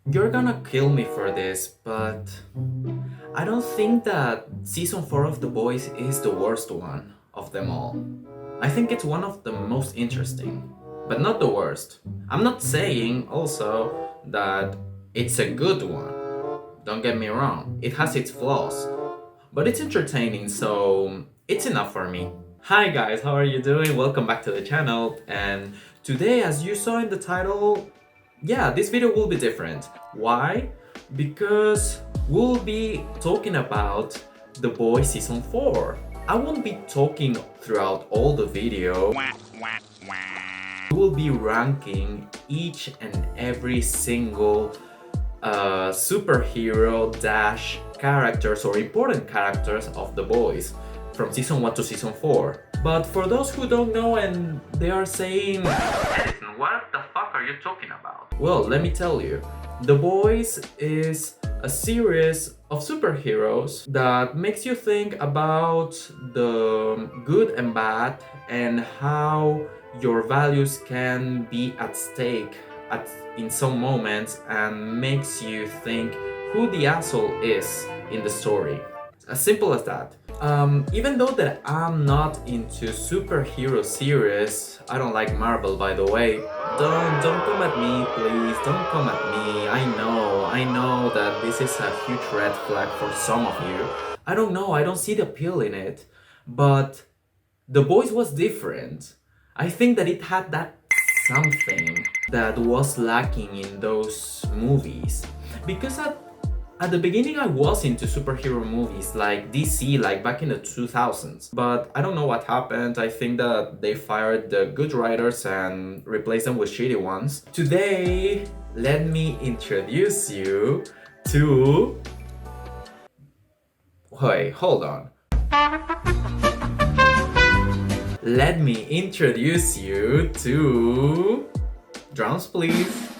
You're gonna kill me for this, but I don't think that season 4 of The Boys is the worst one of them all. I think it's one of the most interesting, but not the worst. I'm not saying also that it's a good one. Don't get me wrong, it has its flaws, but it's entertaining, so it's enough for me. Hi guys, how are you doing? Welcome back to the channel, and today, as you saw in the title, yeah, this video will be different. Why? Because we'll be talking about The Boys Season 4. I won't be talking throughout all the video. We will be ranking each and every single superhero dash characters or important characters of The Boys from Season 1 to Season 4. But for those who don't know and they are saying, what the fuck are you talking about? Well, let me tell you. The Boys is a series of superheroes that makes you think about the good and bad and how your values can be at stake in some moments and makes you think who the asshole is in the story. As simple as that. Even though that I'm not into superhero series, I don't like Marvel, by the way. Don't come at me, please. Don't come at me. I know that this is a huge red flag for some of you. I don't know. I don't see the appeal in it. But The Boys was different. I think that it had that something that was lacking in those movies. Because at the beginning I was into superhero movies like DC, like back in the 2000s. But I don't know what happened. I think that they fired the good writers and replaced them with shitty ones. Today, let me introduce you to... Wait, hold on. Let me introduce you to... Drums, please.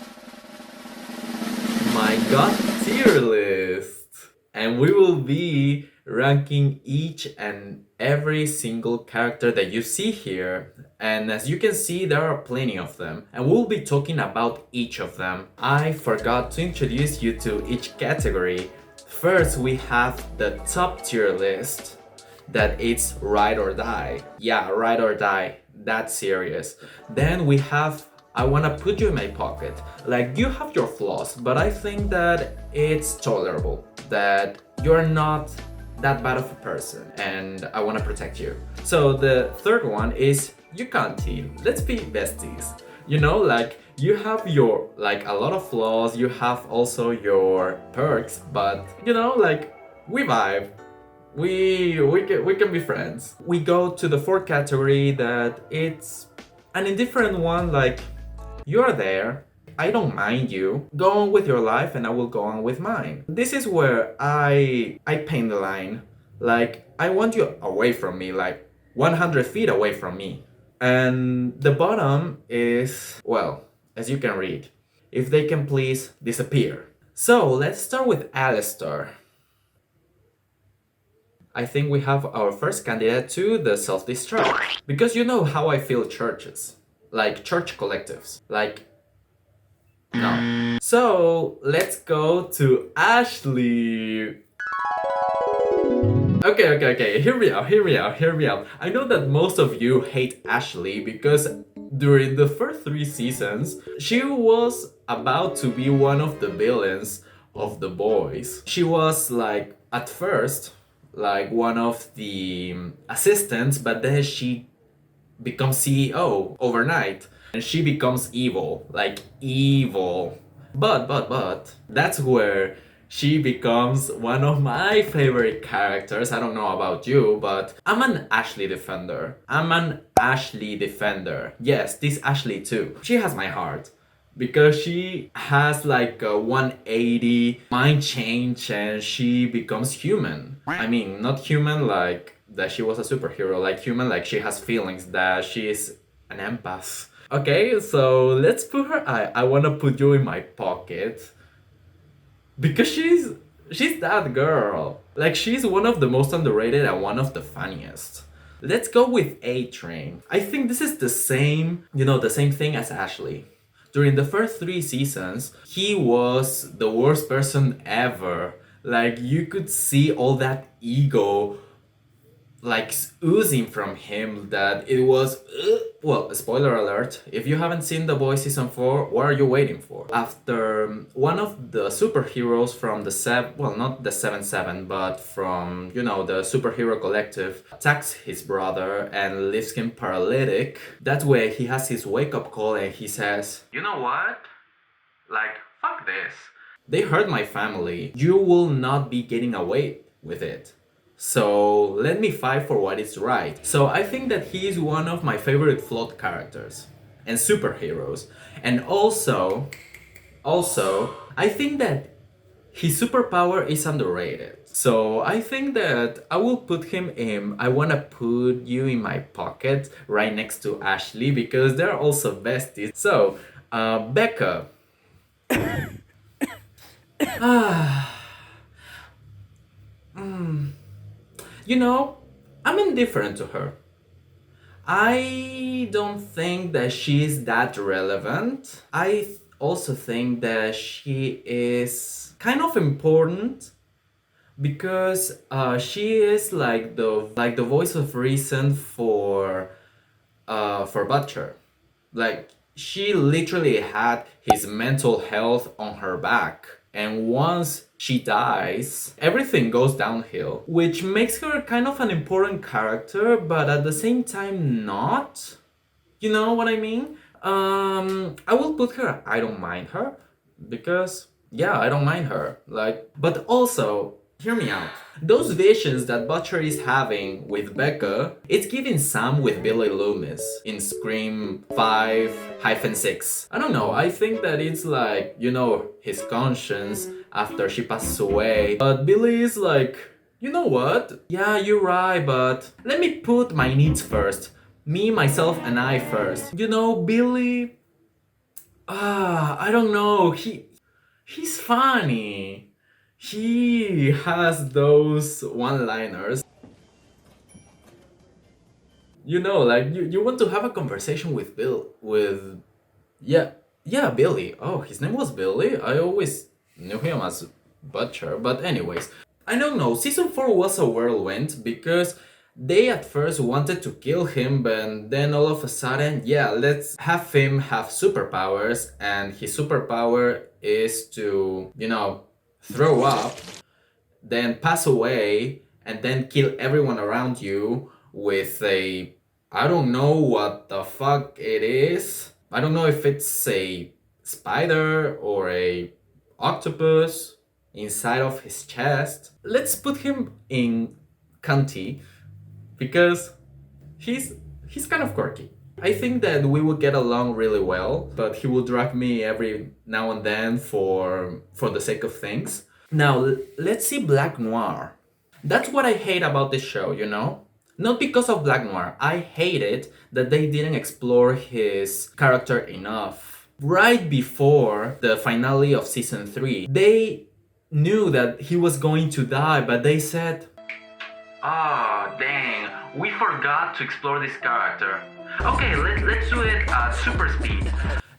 My god tier list, and we will be ranking each and every single character that you see here, and as you can see there are plenty of them and we'll be talking about each of them. I forgot to introduce you to each category. First we have the top tier list, that it's Ride or Die. Yeah, Ride or Die, that's serious. Then we have I wanna put you in my pocket. Like, you have your flaws, but I think that it's tolerable, that you're not that bad of a person, and I wanna protect you. So the third one is you can't team. Let's be besties. You know, like, you have your, like, a lot of flaws, you have also your perks, but, you know, like, we vibe. We can be friends. We go to the fourth category, that it's an indifferent one, like, you're there, I don't mind you, go on with your life and I will go on with mine. This is where I paint the line, like, I want you away from me, like 100 feet away from me. And the bottom is, well, as you can read, if they can please disappear. So let's start with Alastair. I think we have our first candidate to the self-destruct. Because you know how I feel churches. Like church collectives. Like, no. So, let's go to Ashley. Okay. Hear me out. I know that most of you hate Ashley because during the first 3 seasons, she was about to be one of the villains of The Boys. She was like, at first, like one of the assistants, but then she becomes CEO overnight and she becomes evil, like evil. But that's where she becomes one of my favorite characters. I don't know about you, but I'm an Ashley defender. Yes, this Ashley too. She has my heart because she has like a 180 mind change and she becomes human. I mean, not human like that she was a superhero, like human, like she has feelings, that she is an empath. Okay, so let's put her. I wanna put you in my pocket because she's that girl. Like, she's one of the most underrated and one of the funniest. Let's go with A-Train. I think this is the same, the same thing as Ashley. During the first 3 seasons, he was the worst person ever. Like, you could see all that ego like oozing from him that it was well, spoiler alert, if you haven't seen The Boys season 4, what are you waiting for? After one of the superheroes from the well, not the 7-7, but from, you know, the superhero collective attacks his brother and leaves him paralytic, that way he has his wake-up call and he says, you know what, like, fuck this, they hurt my family, you will not be getting away with it. So let me fight for what is right. So I think that he is one of my favorite flawed characters and superheroes. And also, I think that his superpower is underrated. So I think that I will put him in, I wanna put you in my pocket right next to Ashley because they're also besties. So, Becca. You know, I'm indifferent to her. I don't think that she is that relevant. I also think that she is kind of important because she is like the voice of reason for Butcher. Like, she literally had his mental health on her back. And once she dies, everything goes downhill. Which makes her kind of an important character, but at the same time not. You know what I mean? I will put her, I don't mind her. Because, yeah, I don't mind her. Like, but also, hear me out. Those visions that Butcher is having with Becca, it's giving Sam with Billy Loomis in Scream 5-6. I don't know, I think that it's like, you know, his conscience after she passes away. But Billy is like, you know what? Yeah, you're right, but let me put my needs first. Me, myself, and I first. You know, Billy... I don't know, he's funny. He has those one-liners. You know, like you want to have a conversation with yeah, Billy. Oh, his name was Billy? I always knew him as Butcher. But anyways, I don't know, season 4 was a whirlwind because they at first wanted to kill him, but then all of a sudden, yeah, let's have him have superpowers, and his superpower is to, you know, throw up, then pass away, and then kill everyone around you with a... I don't know what the fuck it is. I don't know if it's a spider or a octopus inside of his chest. Let's put him in Kanti because he's kind of quirky. I think that we would get along really well, but he will drag me every now and then for the sake of things. Now, let's see Black Noir. That's what I hate about this show, you know? Not because of Black Noir, I hate it that they didn't explore his character enough. Right before the finale of season 3, they knew that he was going to die, but they said, "Ah, oh, dang, we forgot to explore this character. Okay, let's do it at super speed."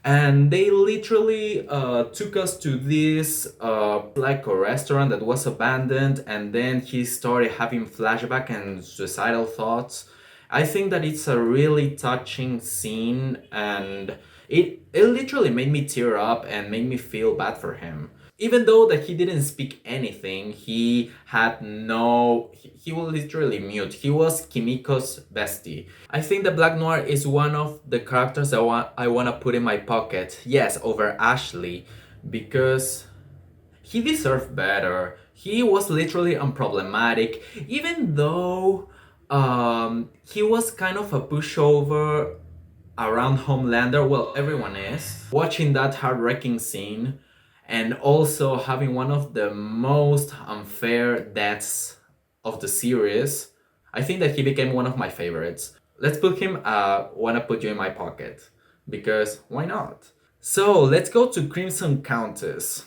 And they literally took us to this like a restaurant that was abandoned, and then he started having flashback and suicidal thoughts. I think that it's a really touching scene, and it literally made me tear up and made me feel bad for him. Even though that he didn't speak anything, he had no... he was literally mute. He was Kimiko's bestie. I think that Black Noir is one of the characters I want to put in my pocket. Yes, over Ashley. Because he deserved better. He was literally unproblematic. Even though he was kind of a pushover around Homelander. Well, everyone is. Watching that heart-wrecking scene... and also having one of the most unfair deaths of the series, I think that he became one of my favorites. Let's put him, wanna put you in my pocket. Because why not? So let's go to Crimson Countess.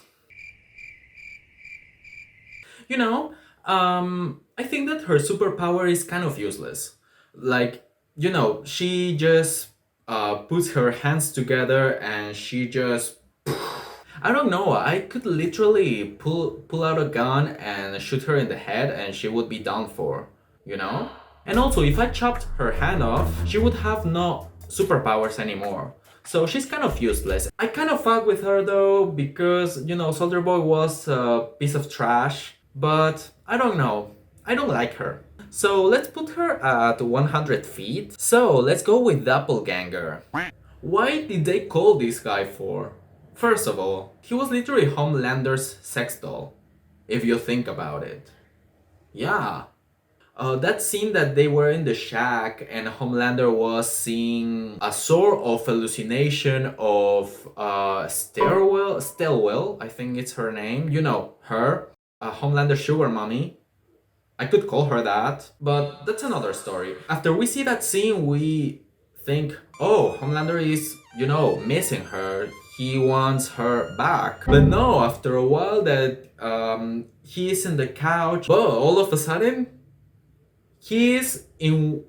You know, I think that her superpower is kind of useless. Like, you know, she just puts her hands together and she just I don't know. I could literally pull out a gun and shoot her in the head, and she would be done for. You know. And also, if I chopped her hand off, she would have no superpowers anymore. So she's kind of useless. I kind of fuck with her though because you know Soldier Boy was a piece of trash, but I don't know. I don't like her. So let's put her at 100 feet. So let's go with Doppelganger. Why did they call this guy for? First of all, he was literally Homelander's sex doll, if you think about it. Yeah. That scene that they were in the shack and Homelander was seeing a sort of hallucination of Stillwell, I think it's her name. You know, her, Homelander sugar mommy. I could call her that, but that's another story. After we see that scene, we think, oh, Homelander is, you know, missing her. He wants her back. But no, after a while that he's in the couch, but all of a sudden, he's in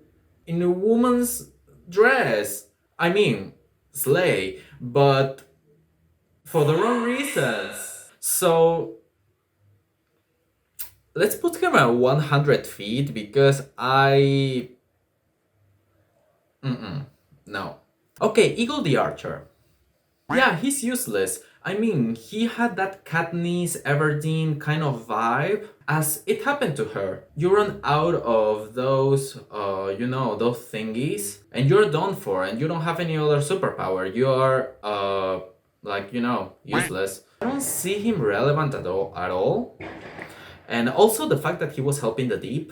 a woman's dress. I mean, slay, but for the wrong reasons. So let's put him at 100 feet because no. Okay, Eagle the Archer. Yeah, he's useless. I mean, he had that Katniss Everdeen kind of vibe. As it happened to her, you run out of those, you know, those thingies, and you're done for, and you don't have any other superpower. You are, like, you know, useless. I don't see him relevant at all. And also the fact that he was helping the Deep.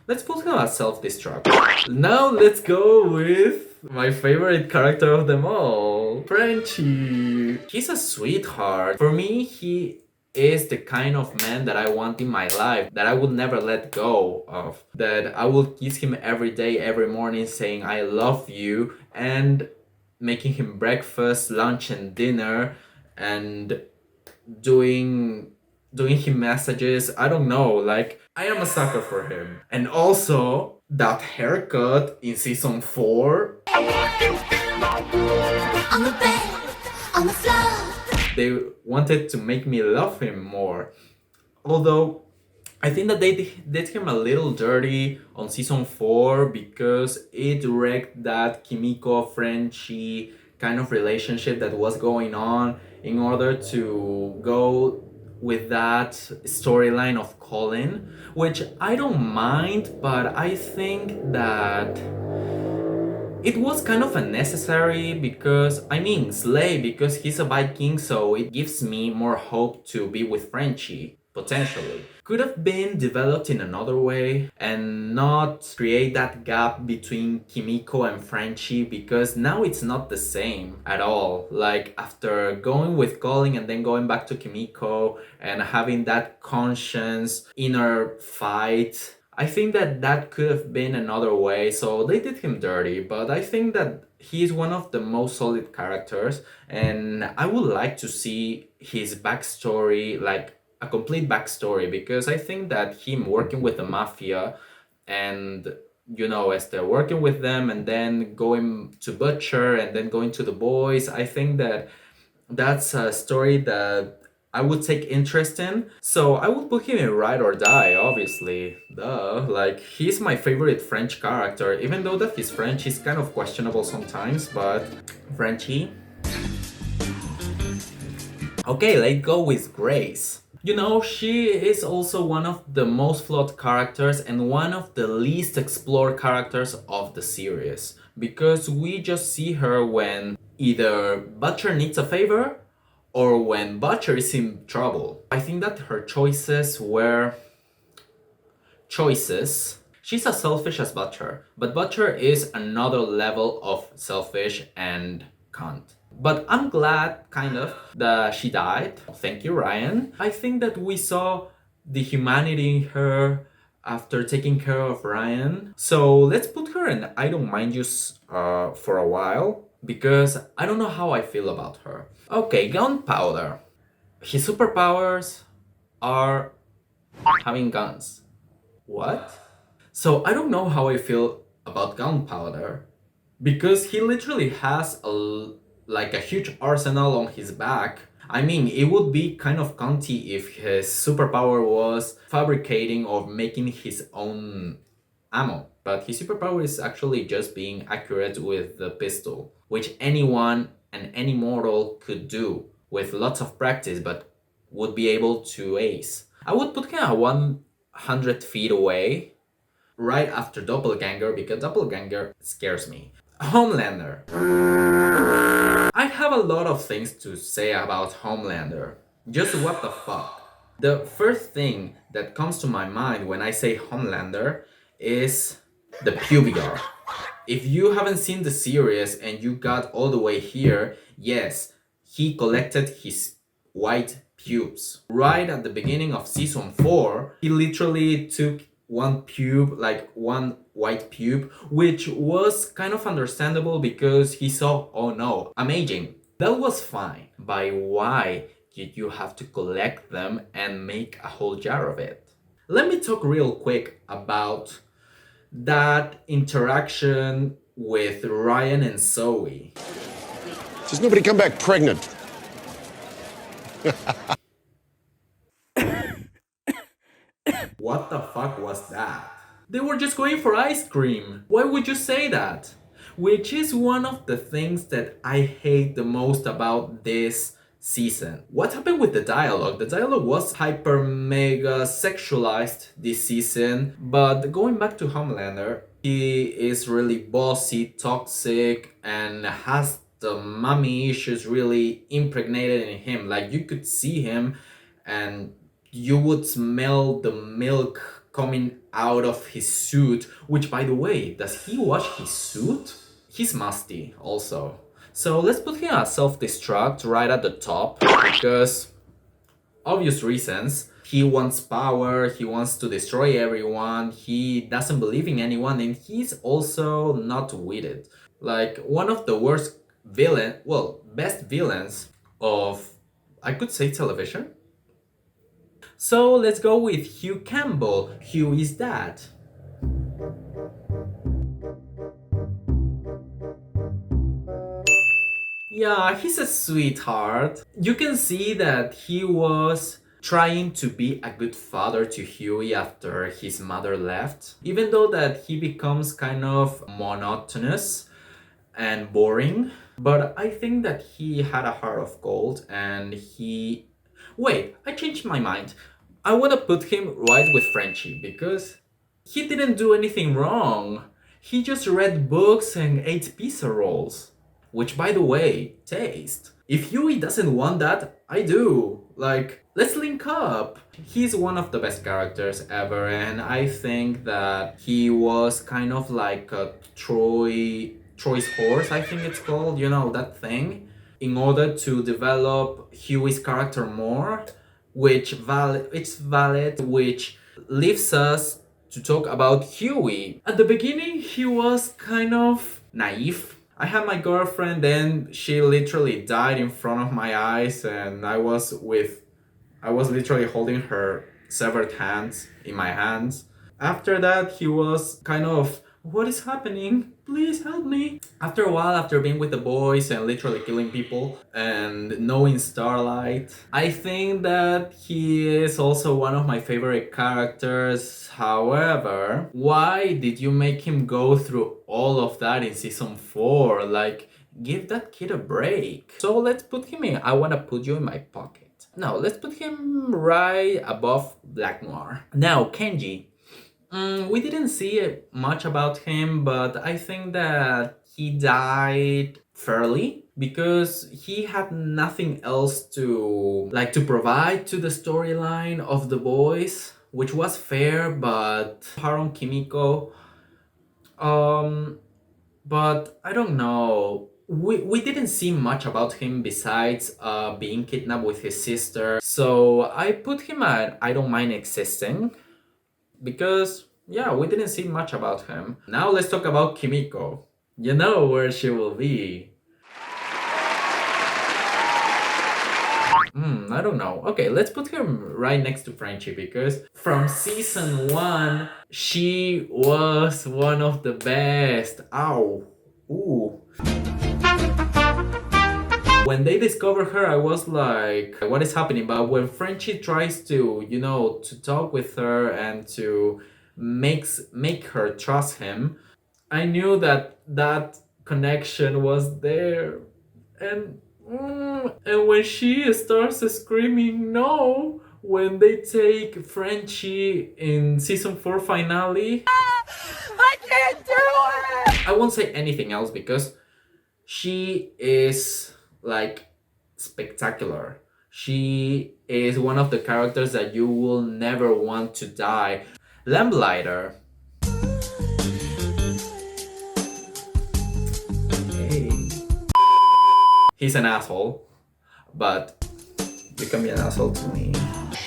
Let's put him as self-destruct. Now let's go with my favorite character of them all, Frenchie. He's a sweetheart. For me, he is the kind of man that I want in my life, that I would never let go of. That I will kiss him every day, every morning, saying I love you, and making him breakfast, lunch, and dinner, and doing him messages. I don't know, like I am a sucker for him. And also that haircut in season 4. On the bed, on the floor. They wanted to make me love him more. Although I think that they did him a little dirty on season 4 because it wrecked that Kimiko Frenchie kind of relationship that was going on in order to go with that storyline of Colin, which I don't mind, but I think that it was kind of unnecessary because, I mean, slay, because he's a Viking, so it gives me more hope to be with Frenchie, potentially. Could have been developed in another way and not create that gap between Kimiko and Frenchie, because now it's not the same at all. Like after going with Colin and then going back to Kimiko and having that conscience inner fight, I think that that could have been another way, so they did him dirty, but I think that he's one of the most solid characters, and I would like to see his backstory, like a complete backstory, because I think that him working with the mafia and, you know, as they're working with them and then going to Butcher and then going to the boys, I think that that's a story that I would take interest in. So I would put him in Ride or Die, obviously. Duh. Like, he's my favorite French character, even though that his French is kind of questionable sometimes, but Frenchie. Okay, let's go with Grace. You know, she is also one of the most flawed characters and one of the least explored characters of the series. Because we just see her when either Butcher needs a favor or when Butcher is in trouble. I think that her choices were choices. She's as selfish as Butcher, but Butcher is another level of selfish and cunt. But I'm glad, kind of, that she died. Thank you, Ryan. I think that we saw the humanity in her after taking care of Ryan. So let's put her in I Don't Mind You for a while, because I don't know how I feel about her. Okay, Gunpowder. His superpowers are having guns. What? So I don't know how I feel about Gunpowder, because he literally has like a huge arsenal on his back. I mean, it would be kind of cunty if his superpower was fabricating or making his own ammo, but his superpower is actually just being accurate with the pistol, which anyone and any mortal could do with lots of practice, but would be able to ace. I would put him at 100 feet away, right after Doppelganger, because Doppelganger scares me. Homelander. I have a lot of things to say about Homelander. Just what the fuck. The first thing that comes to my mind when I say Homelander is the pubic. If you haven't seen the series and you got all the way here, yes, he collected his white pubes. Right at the beginning of season 4, he literally took one pube, like one white pube, which was kind of understandable because he saw, oh no, I'm aging. That was fine. But why did you have to collect them and make a whole jar of it? Let me talk real quick about that interaction with Ryan and Zoe. Does nobody come back pregnant? What the fuck was that? They were just going for ice cream. Why would you say that? Which is one of the things that I hate the most about this season. What happened with the dialogue? The dialogue was hyper mega sexualized this season, but going back to Homelander, he is really bossy, toxic, and has the mommy issues really impregnated in him. Like you could see him and you would smell the milk coming out of his suit, which by the way, does he wash his suit? He's musty also. So let's put him at self-destruct right at the top, because obvious reasons. He wants power, he wants to destroy everyone, he doesn't believe in anyone, and he's also not witted. Like one of the worst best villains of, I could say, television. So let's go with Hugh Campbell. Hugh is that. Yeah, he's a sweetheart. You can see that he was trying to be a good father to Hughie after his mother left. Even though that he becomes kind of monotonous and boring. But I think that he had a heart of gold and he... Wait, I changed my mind. I want to put him right with Frenchie because he didn't do anything wrong. He just read books and ate pizza rolls. Which, by the way, taste. If Hughie doesn't want that, I do. Like, let's link up. He's one of the best characters ever, and I think that he was kind of like a Troy's horse, I think it's called, you know, that thing, in order to develop Hughie's character more, which leaves us to talk about Hughie. At the beginning, he was kind of naive. I had my girlfriend, then she literally died in front of my eyes, and I was literally holding her severed hands in my hands. After that, he was kind of, what is happening? Please help me. After a while, after being with the boys and literally killing people and knowing Starlight, I think that he is also one of my favorite characters. However, why did you make him go through all of that in season 4? Like, give that kid a break. So let's put him in. I want to put you in my pocket. Now, let's put him right above Black Noir. Now, Kenji. We didn't see much about him, but I think that he died fairly because he had nothing else to provide to the storyline of the boys, which was fair, but Haron Kimiko, but I don't know. We didn't see much about him besides being kidnapped with his sister, so I put him at I don't mind existing. Because, yeah, we didn't see much about him. Now let's talk about Kimiko. You know where she will be. I don't know. Okay, let's put her right next to Frenchie because from season 1, she was one of the best. Ow. Ooh. When they discovered her, I was like, what is happening? But when Frenchie tries to, to talk with her and to make her trust him, I knew that that connection was there. And when she starts screaming no, when they take Frenchie in season 4 finale, I can't do it! I won't say anything else because she is like spectacular. She is one of the characters that you will never want to die. Lamplighter. Hey. He's an asshole, but you can be an asshole to me.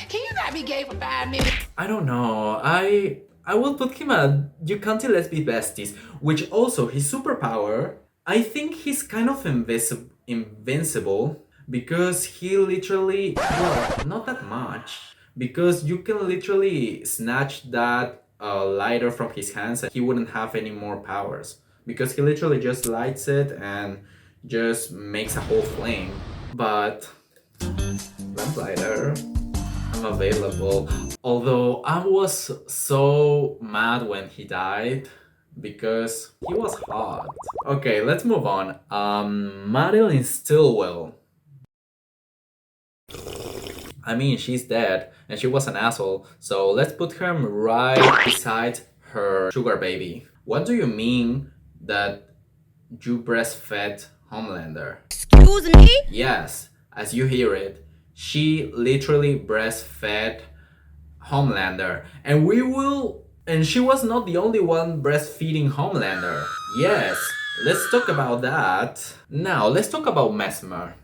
Can you not be gay for 5 minutes? I don't know. I will put him at you can't let's be besties, which also his superpower. I think he's kind of invincible because he literally, well, not that much, because you can literally snatch that lighter from his hands and he wouldn't have any more powers because he literally just lights it and just makes a whole flame. But Lamplighter, I'm available. Although I was so mad when he died because he was hot. Okay, let's move on. Madelyn Stillwell. I mean, she's dead and she was an asshole, so let's put her right beside her sugar baby. What do you mean that you breastfed Homelander? Excuse me? Yes, as you hear it, she literally breastfed Homelander, and she was not the only one breastfeeding Homelander. Yes, let's talk about that. Now, let's talk about Mesmer.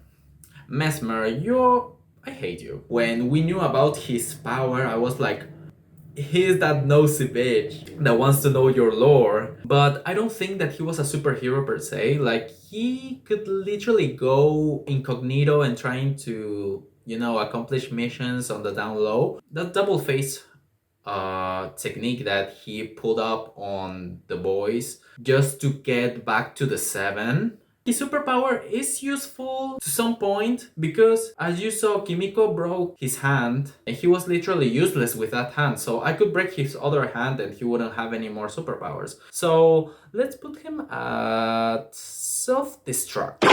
Mesmer, I hate you. When we knew about his power, I was like, he's that nosy bitch that wants to know your lore. But I don't think that he was a superhero per se. Like, he could literally go incognito and trying to, accomplish missions on the down low. That double face technique that he pulled up on the boys just to get back to the 7. His superpower is useful to some point because, as you saw, Kimiko broke his hand and he was literally useless with that hand. So I could break his other hand and he wouldn't have any more superpowers. So let's put him at self-destruct.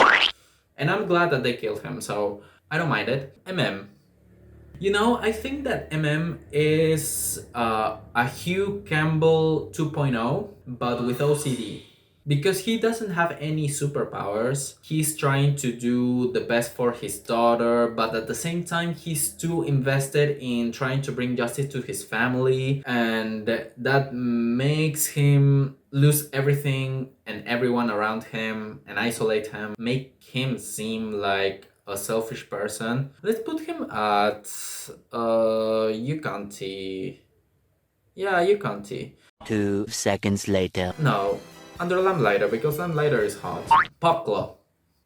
And I'm glad that they killed him, so I don't mind it. I think that is a Hugh Campbell 2.0, but with OCD. Because he doesn't have any superpowers, he's trying to do the best for his daughter, but at the same time, he's too invested in trying to bring justice to his family, and that makes him lose everything and everyone around him and isolate him, make him seem like a selfish person. Let's put him at Yukanti. Yeah, Yukanti. 2 seconds later. No, under Lamplighter, because Lamplighter is hot. Popclaw.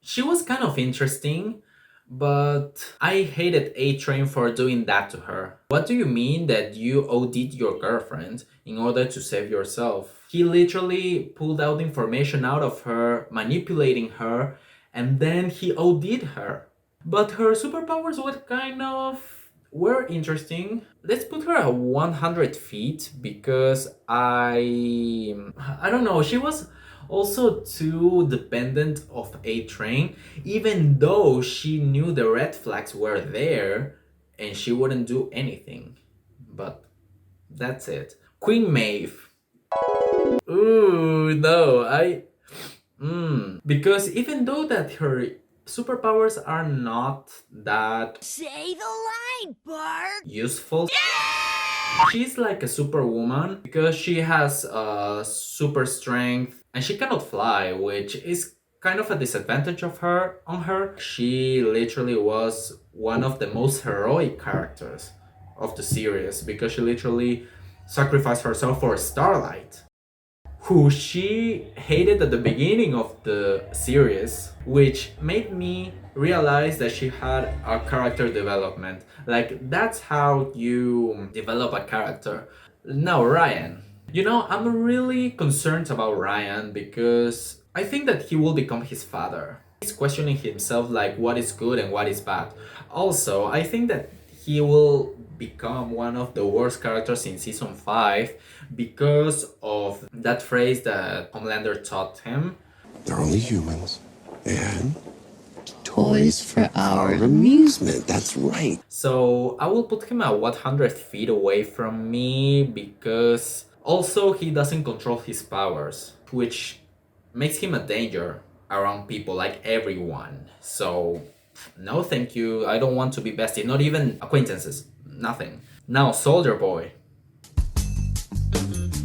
She was kind of interesting, but I hated A-Train for doing that to her. What do you mean that you OD'd your girlfriend in order to save yourself? He literally pulled out information out of her, manipulating her, and then he OD'd her. But her superpowers were interesting. Let's put her at 100 feet because I don't know, she was also too dependent of A-Train, even though she knew the red flags were there and she wouldn't do anything. But that's it. Queen Maeve. Ooh, no, because even though that her superpowers are not that Say the line, Bart. useful. She's like a superwoman because she has super strength and she cannot fly, which is kind of a disadvantage of her on her. She literally was one of the most heroic characters of the series because she literally sacrificed herself for Starlight, who she hated at the beginning of the series, which made me realize that she had a character development. Like, that's how you develop a character. Now, Ryan. I'm really concerned about Ryan because I think that he will become his father. He's questioning himself like what is good and what is bad. Also, I think that he will become one of the worst characters in season 5 because of that phrase that Homelander taught him. They're only humans. And toys for our amusement. That's right. So I will put him at 100 feet away from me because also he doesn't control his powers, which makes him a danger around people, like everyone. So no thank you, I don't want to be besties, not even acquaintances, nothing. Now Soldier Boy.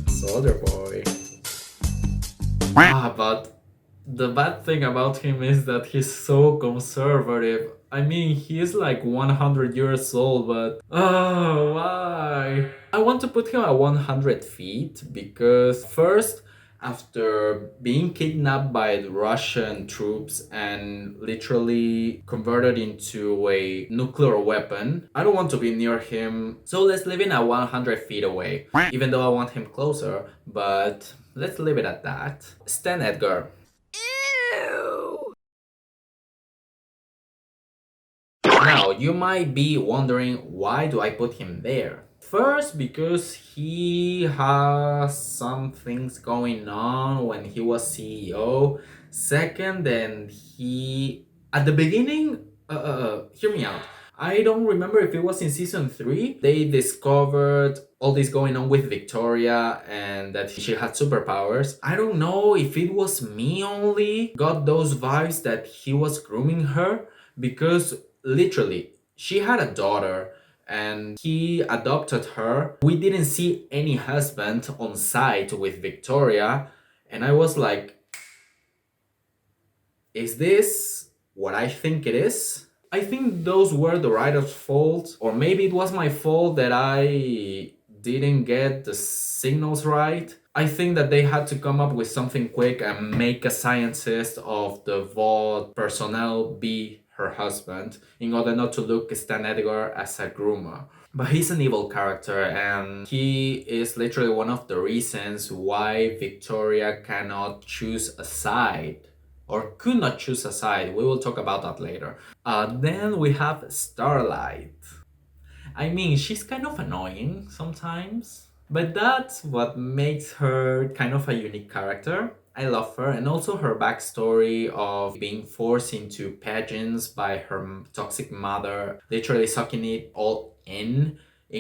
Soldier Boy. But the bad thing about him is that he's so conservative. I mean, he is like 100 years old, but why? I want to put him at 100 feet because first, after being kidnapped by the Russian troops and literally converted into a nuclear weapon, I don't want to be near him. So let's leave him at 100 feet away, even though I want him closer, but let's leave it at that. Stan Edgar. Ew. Now, you might be wondering, why do I put him there? First, because he has some things going on when he was CEO. Second, then he... At the beginning, hear me out. I don't remember if it was in season 3. They discovered all this going on with Victoria and that she had superpowers. I don't know if it was me only got those vibes that he was grooming her, because literally she had a daughter and he adopted her. We didn't see any husband on site with Victoria, and I was like, is this what I think it is? I think those were the writer's fault, or maybe it was my fault that I didn't get the signals right. I think that they had to come up with something quick and make a scientist of the vault personnel be her husband in order not to look Stan Edgar as a groomer. But he's an evil character and he is literally one of the reasons why Victoria cannot choose a side, or could not choose a side. We will talk about that later. Then we have Starlight. I mean, she's kind of annoying sometimes, but that's what makes her kind of a unique character. I love her, and also her backstory of being forced into pageants by her toxic mother, literally sucking it all in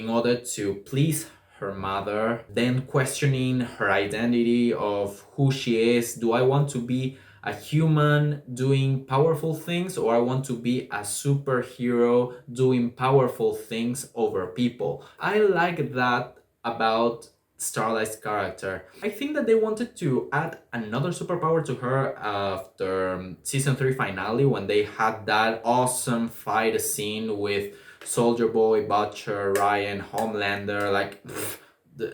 order to please her mother, then questioning her identity of who she is. Do I want to be a human doing powerful things, or I want to be a superhero doing powerful things over people? I like that about Starlight's character. I think that they wanted to add another superpower to her after season 3 finale, when they had that awesome fight scene with Soldier Boy, Butcher, Ryan, Homelander. Like,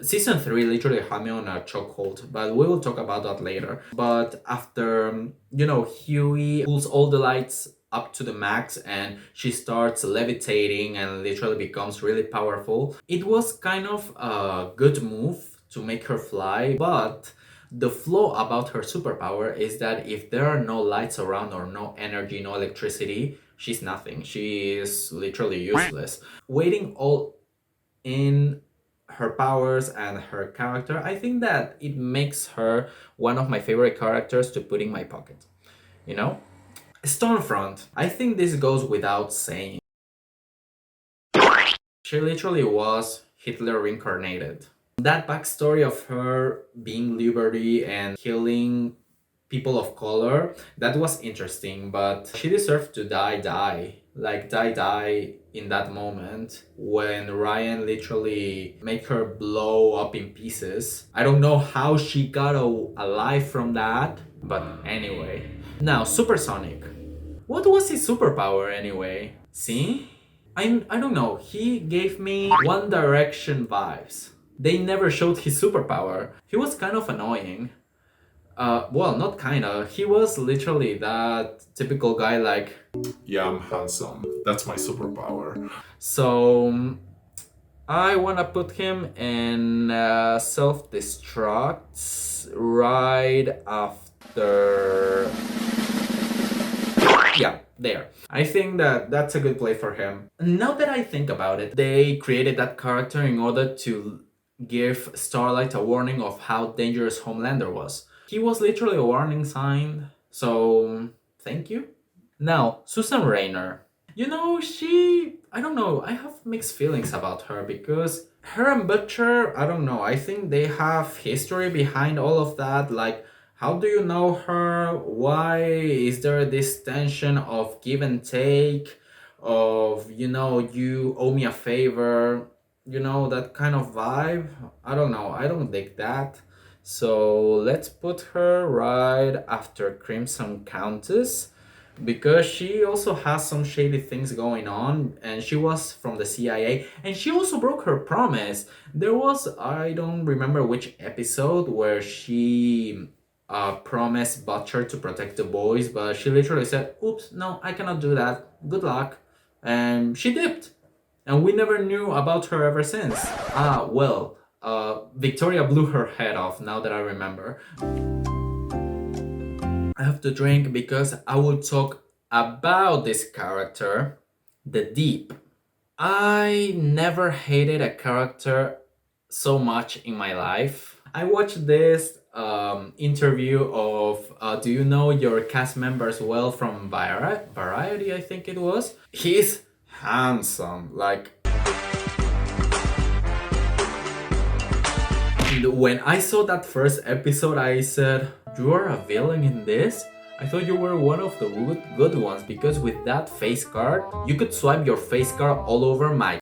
season 3 literally had me on a chokehold, but we will talk about that later. But after, Hughie pulls all the lights up to the max and she starts levitating and literally becomes really powerful, it was kind of a good move to make her fly, but the flaw about her superpower is that if there are no lights around or no energy, no electricity, she's nothing. She is literally useless. Waiting all in her powers and her character, I think that it makes her one of my favorite characters to put in my pocket. Stormfront. I think this goes without saying. She literally was Hitler reincarnated. That backstory of her being Liberty and killing people of color, that was interesting, but she deserved to die in that moment when Ryan literally made her blow up in pieces. I don't know how she got alive from that, but anyway. Now, Supersonic. What was his superpower anyway? See? I don't know, he gave me One Direction vibes. They never showed his superpower. He was kind of annoying. Well, not kinda. He was literally that typical guy like, yeah, I'm handsome. That's my superpower. So I wanna put him in self-destruct right after Yeah, there. I think that that's a good play for him. Now that I think about it, they created that character in order to give Starlight a warning of how dangerous Homelander was. He was literally a warning sign, so thank you. Now, Susan Raynor. You know, I don't know, I have mixed feelings about her because her and Butcher, I don't know, I think they have history behind all of that. Like, how do you know her? Why is there this tension of give and take? Of, you owe me a favor? That kind of vibe? I don't know, I don't dig that. So let's put her right after Crimson Countess because she also has some shady things going on and she was from the CIA and she also broke her promise. There was, I don't remember which episode, where she promised Butcher to protect the boys, but she literally said, oops, no, I cannot do that, good luck, and she dipped, and we never knew about her ever since. Victoria blew her head off, now that I remember. I have to drink because I will talk about this character, the Deep. I never hated a character so much in my life. I watched this interview of do you know your cast members well from Variety, I think it was. He's handsome, like. When I saw that first episode, I said, you are a villain in this? I thought you were one of the good ones, because with that face card, you could swipe your face card all over my.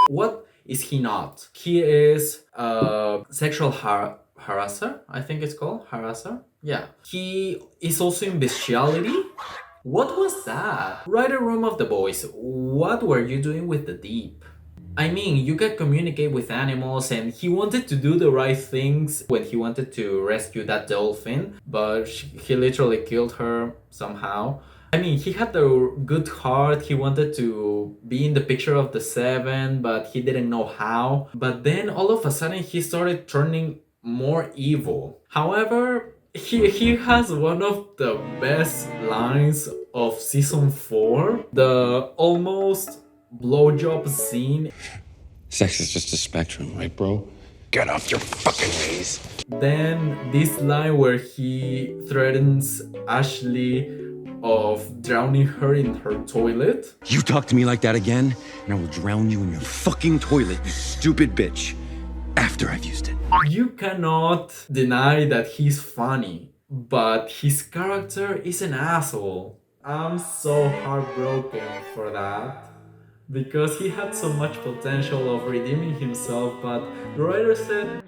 What is he not? He is a sexual harasser, I think it's called. Harasser? Yeah. He is also in bestiality. What was that? Writer room of the boys, what were you doing with the Deep? I mean, you can communicate with animals, and he wanted to do the right things when he wanted to rescue that dolphin, but he literally killed her somehow. I mean, he had the good heart, he wanted to be in the picture of the seven, but he didn't know how. But then all of a sudden he started turning more evil. However, he has one of the best lines of season 4. The almost blowjob scene. Sex is just a spectrum, right, bro? Get off your fucking knees. Then this line where he threatens Ashley of drowning her in her toilet. You talk to me like that again, and I will drown you in your fucking toilet, you stupid bitch. After I've used it. You cannot deny that he's funny, but his character is an asshole. I'm so heartbroken for that, because he had so much potential of redeeming himself, but the writer said,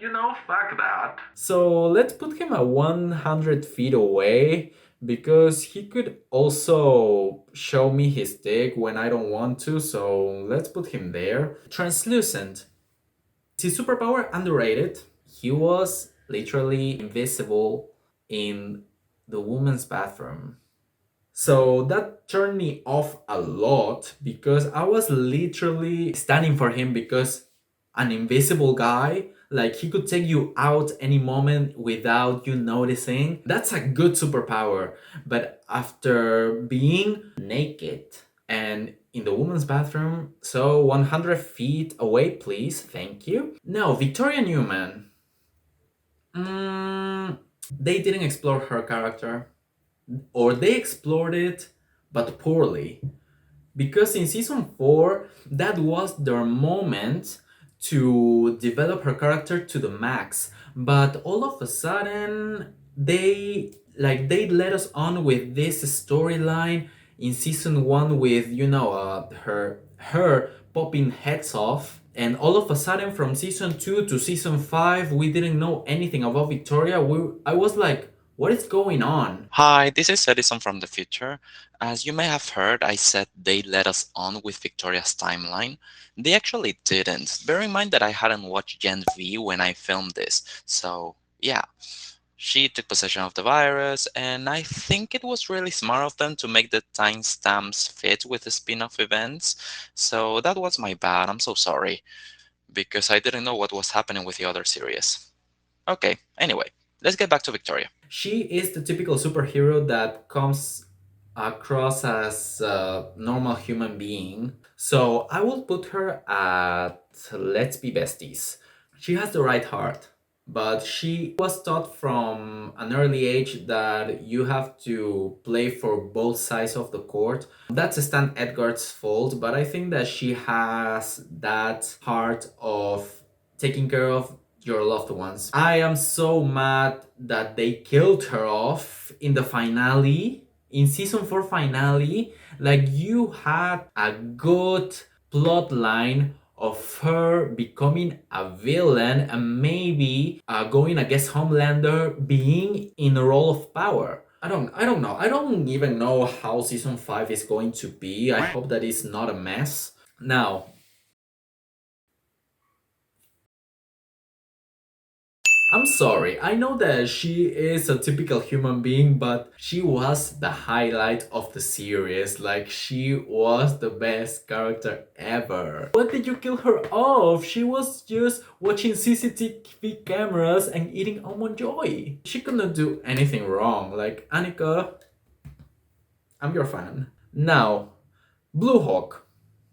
fuck that. So let's put him at 100 feet away, because he could also show me his dick when I don't want to, so let's put him there. Translucent. His superpower, underrated. He was literally invisible in the woman's bathroom. So that turned me off a lot, because I was literally standing for him, because an invisible guy, like, he could take you out any moment without you noticing. That's a good superpower. But after being naked and in the woman's bathroom, so 100 feet away, please, thank you. Now, Victoria Neuman. They didn't explore her character. Or they explored it, but poorly. Because in season 4, that was their moment to develop her character to the max. But all of a sudden, they led us on with this storyline in season 1 with, her popping heads off. And all of a sudden, from season 2 to season 5, we didn't know anything about Victoria. I was like, what is going on? Hi, this is Edison from the future. As you may have heard, I said they led us on with Victoria's timeline. They actually didn't. Bear in mind that I hadn't watched Gen V when I filmed this, so yeah. She took possession of the virus, and I think it was really smart of them to make the timestamps fit with the spin-off events. So that was my bad, I'm so sorry, because I didn't know what was happening with the other series. Okay, anyway. let's get back to Victoria. She is the typical superhero that comes across as a normal human being. So I will put her at let's be besties. She has the right heart, but she was taught from an early age that you have to play for both sides of the court. That's Stan Edgar's fault, but I think that she has that heart of taking care of your loved ones. I am so mad that they killed her off in the finale, in season 4 finale. Like, you had a good plot line of her becoming a villain and maybe going against Homelander, being in a role of power. I don't know. I don't even know how season 5 is going to be. I hope that it's not a mess. Now, I'm sorry, I know that she is a typical human being, but she was the highlight of the series. Like, she was the best character ever. What did you kill her off? She was just watching CCTV cameras and eating almond joy. She couldn't do anything wrong. Like, Anika, I'm your fan. Now, Bluehawk.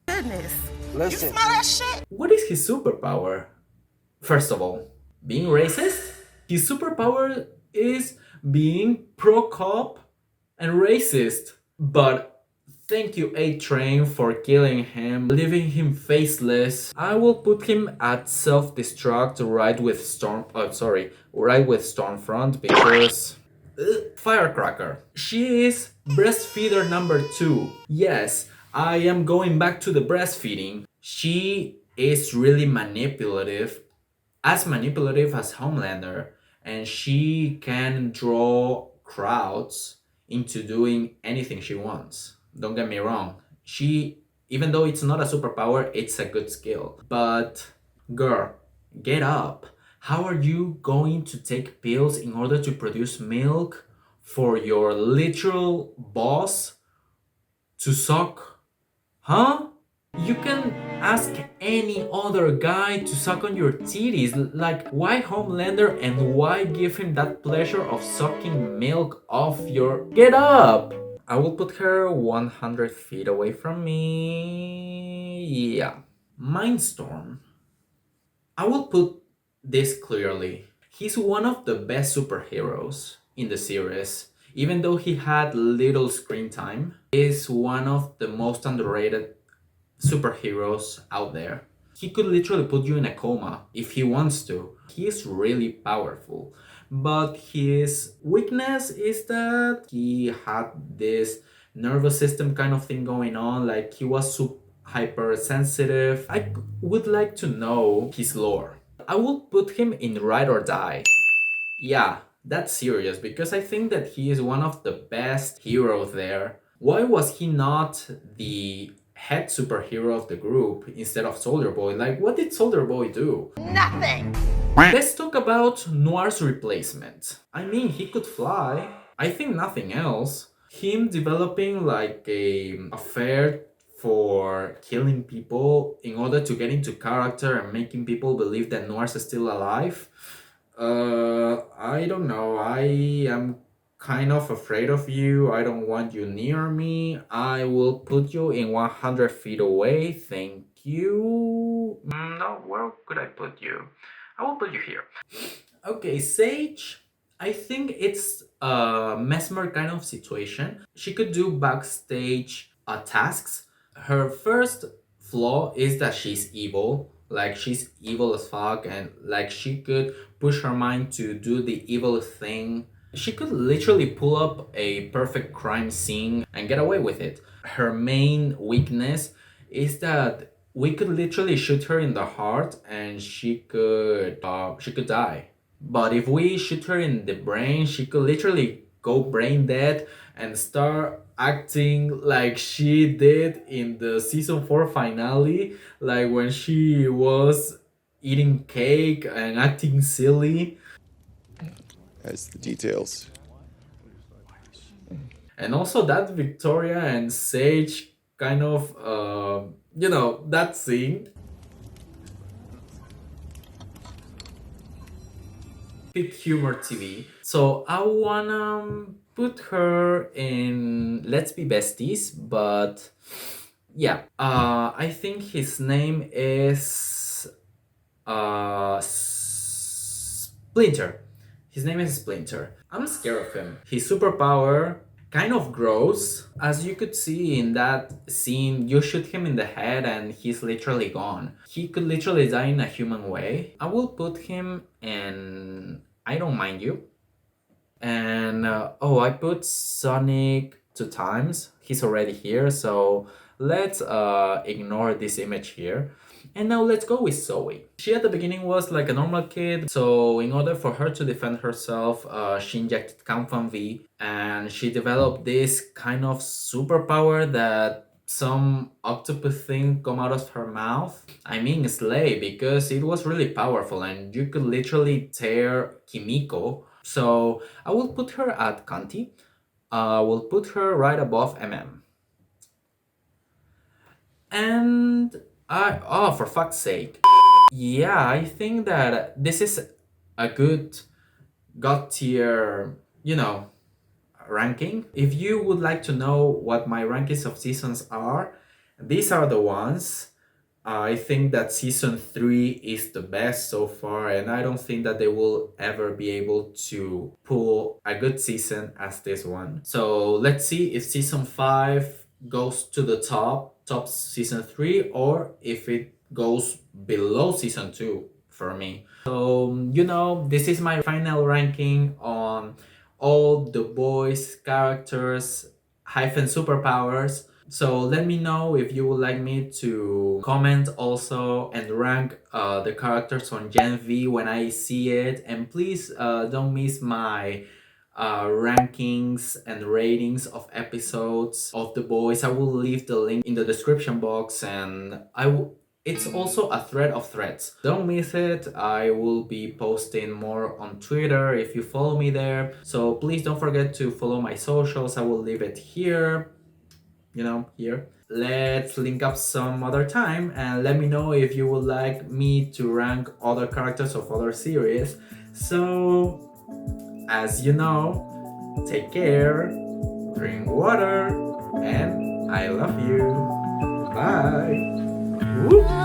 Goodness. Listen. You smell that shit? What is his superpower? First of all, being racist? His superpower is being pro-cop and racist. But thank you, A-Train, for killing him, leaving him faceless. I will put him at self-destruct right with Stormfront because... Firecracker. She is breastfeeder number 2. Yes, I am going back to the breastfeeding. She is really manipulative, as manipulative as Homelander, and she can draw crowds into doing anything she wants. Don't get me wrong. Even though it's not a superpower, it's a good skill. But girl, get up. How are you going to take pills in order to produce milk for your literal boss to suck? Huh? You can ask any other guy to suck on your titties. Like, why Homelander and why give him that pleasure of sucking milk off your... Get up! I will put her 100 feet away from me. Yeah. Mindstorm. I will put this clearly. He's one of the best superheroes in the series. Even though he had little screen time, he's one of the most underrated superheroes out there. He could literally put you in a coma if he wants to. He's really powerful. But his weakness is that he had this nervous system kind of thing going on. Like, he was hypersensitive. I would like to know his lore. I will put him in Ride or Die. Yeah, that's serious, because I think that he is one of the best heroes there. Why was he not the head superhero of the group instead of Soldier Boy? Like, what did Soldier Boy do? Nothing. Let's talk about Noir's replacement. I mean, he could fly. I think nothing else. Him developing like a affair for killing people in order to get into character and making people believe that Noir's still alive. I don't know. I am kind of afraid of you. I don't want you near me. I will put you in 100 feet away. Thank you. No, where could I put you? I will put you here. Okay, Sage. I think it's a Mesmer kind of situation. She could do backstage tasks. Her first flaw is that she's evil. Like, she's evil as fuck, and like, she could push her mind to do the evil thing. She could literally pull up a perfect crime scene and get away with it. Her main weakness is that we could literally shoot her in the heart and she could die. But if we shoot her in the brain, she could literally go brain dead and start acting like she did in the season 4 finale, like when she was eating cake and acting silly. That's the details. And also that Victoria and Sage kind of, that scene. Big Humor TV. So I wanna put her in Let's Be Besties, but yeah, I think his name is Splinter. His name is Splinter. I'm scared of him. His superpower kind of gross. As you could see in that scene, you shoot him in the head and he's literally gone. He could literally die in a human way. I will put him in I Don't Mind You. And I put Sonic 2 times. He's already here, so let's ignore this image here. And now let's go with Zoe. She at the beginning was like a normal kid, so in order for her to defend herself, she injected Countess V, and she developed this kind of superpower that some octopus thing come out of her mouth. I mean slay, because it was really powerful and you could literally tear Kimiko. So I will put her at Conti. I will put her right above MM. And for fuck's sake. Yeah, I think that this is a good God tier, ranking. If you would like to know what my rankings of seasons are, these are the ones. I think that season 3 is the best so far, and I don't think that they will ever be able to pull a good season as this one. So let's see if season 5 goes to the top season 3, or if it goes below season 2 for me. So, this is my final ranking on all the boys' characters hyphen superpowers. So let me know if you would like me to comment also and rank the characters on Gen V when I see it. And please don't miss my rankings and ratings of episodes of The Boys. I will leave the link in the description box, and it's also a thread of threads. Don't miss it. I will be posting more on Twitter if you follow me there. So please don't forget to follow my socials. I will leave it here. Here. Let's link up some other time and let me know if you would like me to rank other characters of other series. So, as you know, take care, drink water, and I love you. Bye. Whoop.